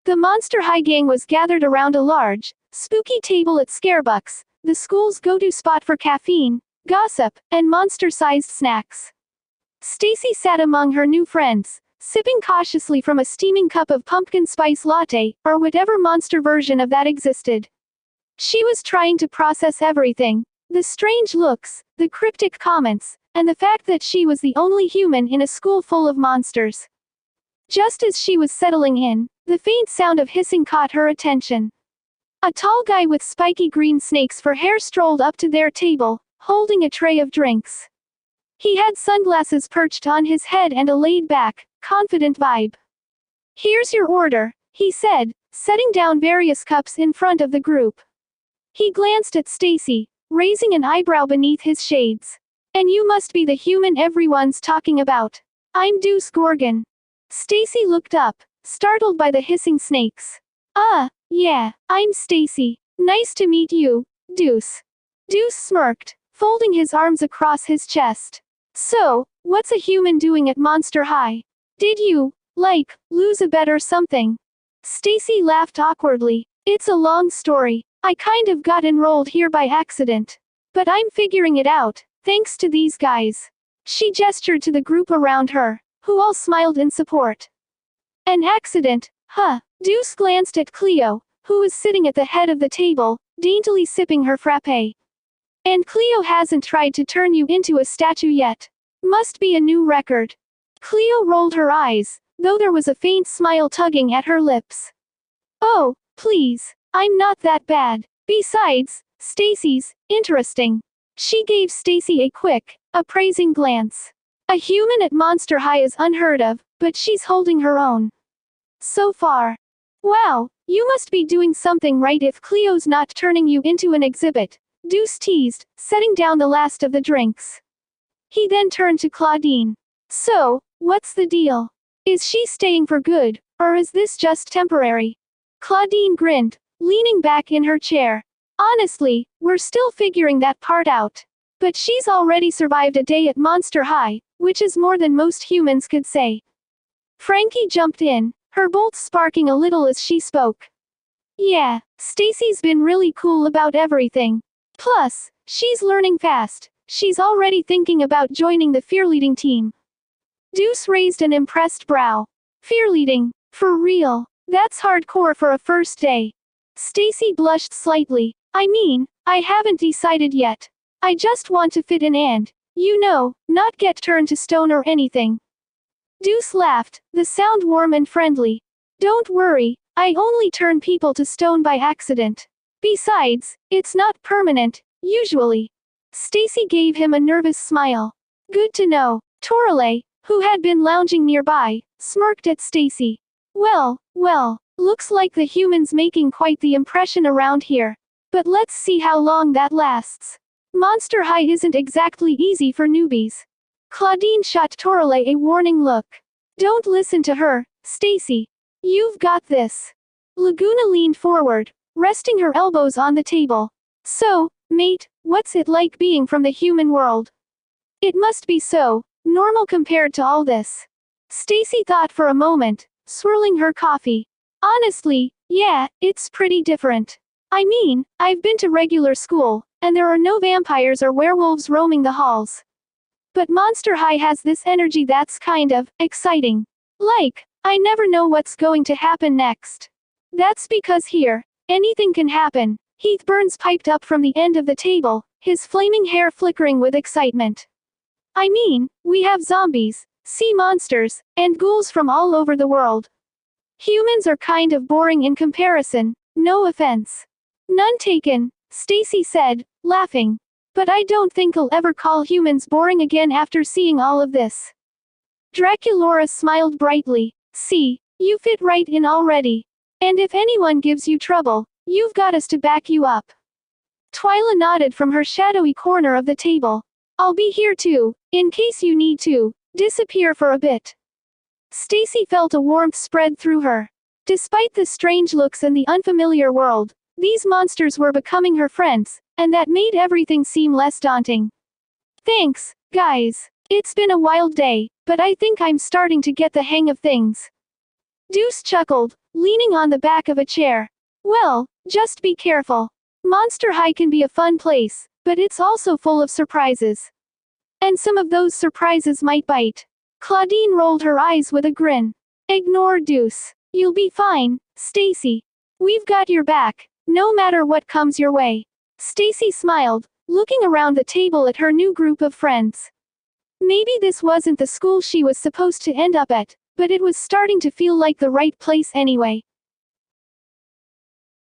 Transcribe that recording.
The Monster High gang was gathered around a large, spooky table at Scarebucks, the school's go-to spot for caffeine, gossip, and monster-sized snacks. Stacie sat among her new friends, sipping cautiously from a steaming cup of pumpkin spice latte, or whatever monster version of that existed. She was trying to process everything: the strange looks, the cryptic comments, and the fact that she was the only human in a school full of monsters. Just as she was settling in, the faint sound of hissing caught her attention. A tall guy with spiky green snakes for hair strolled up to their table, holding a tray of drinks. He had sunglasses perched on his head and a laid-back, confident vibe. "Here's your order," he said, setting down various cups in front of the group. He glanced at Stacie, raising an eyebrow beneath his shades. "And you must be the human everyone's talking about. I'm Deuce Gorgon." Stacie looked up, startled by the hissing snakes. Yeah, I'm Stacie. Nice to meet you, Deuce." Deuce smirked, folding his arms across his chest. "So, what's a human doing at Monster High? Did you, lose a bet or something?" Stacie laughed awkwardly. "It's a long story. I kind of got enrolled here by accident. But I'm figuring it out, thanks to these guys." She gestured to the group around her, who all smiled in support. "An accident, huh?" Deuce glanced at Cleo, who was sitting at the head of the table, daintily sipping her frappé. "And Cleo hasn't tried to turn you into a statue yet. Must be a new record." Cleo rolled her eyes, though there was a faint smile tugging at her lips. "Oh, please, I'm not that bad. Besides, Stacie's interesting." She gave Stacie a quick, appraising glance. A human at Monster High is unheard of, but she's holding her own. So far. "Wow, you must be doing something right if Cleo's not turning you into an exhibit," Deuce teased, setting down the last of the drinks. He then turned to Claudine. "So, what's the deal? Is she staying for good, or is this just temporary?" Claudine grinned, leaning back in her chair. "Honestly, we're still figuring that part out. But she's already survived a day at Monster High, which is more than most humans could say." Frankie jumped in, her bolt sparking a little as she spoke. "Yeah, Stacie's been really cool about everything. Plus, she's learning fast. She's already thinking about joining the fearleading team." Deuce raised an impressed brow. "Fearleading? For real? That's hardcore for a first day." Stacie blushed slightly. "I mean, I haven't decided yet. I just want to fit in and, not get turned to stone or anything." Deuce laughed, the sound warm and friendly. "Don't worry, I only turn people to stone by accident. Besides, it's not permanent, usually." Stacie gave him a nervous smile. "Good to know." Torale, who had been lounging nearby, smirked at Stacie. Well, looks like the human's making quite the impression around here. But let's see how long that lasts. Monster High isn't exactly easy for newbies." Claudine shot Torale a warning look. "Don't listen to her, Stacie. You've got this." Laguna leaned forward, resting her elbows on the table. "So, mate, what's it like being from the human world?" "It must be so normal compared to all this." Stacie thought for a moment, swirling her coffee. "Honestly, yeah, it's pretty different. I mean, I've been to regular school, and there are no vampires or werewolves roaming the halls. But Monster High has this energy that's kind of exciting. I never know what's going to happen next. That's because here, anything can happen." Heath Burns piped up from the end of the table, his flaming hair flickering with excitement. "I mean, we have zombies, sea monsters, and ghouls from all over the world. Humans are kind of boring in comparison, no offense." "None taken," Stacie said, laughing. "But I don't think I'll ever call humans boring again after seeing all of this." Draculaura smiled brightly. "See, you fit right in already. And if anyone gives you trouble, you've got us to back you up." Twyla nodded from her shadowy corner of the table. "I'll be here too, in case you need to disappear for a bit." Stacie felt a warmth spread through her. Despite the strange looks and the unfamiliar world, these monsters were becoming her friends, and that made everything seem less daunting. "Thanks, guys. It's been a wild day, but I think I'm starting to get the hang of things." Deuce chuckled, leaning on the back of a chair. Well, just be careful. Monster High can be a fun place, but it's also full of surprises. And some of those surprises might bite. Claudine rolled her eyes with a grin. Ignore Deuce. You'll be fine, Stacie. We've got your back, no matter what comes your way. Stacie smiled, looking around the table at her new group of friends. Maybe this wasn't the school she was supposed to end up at, but it was starting to feel like the right place anyway.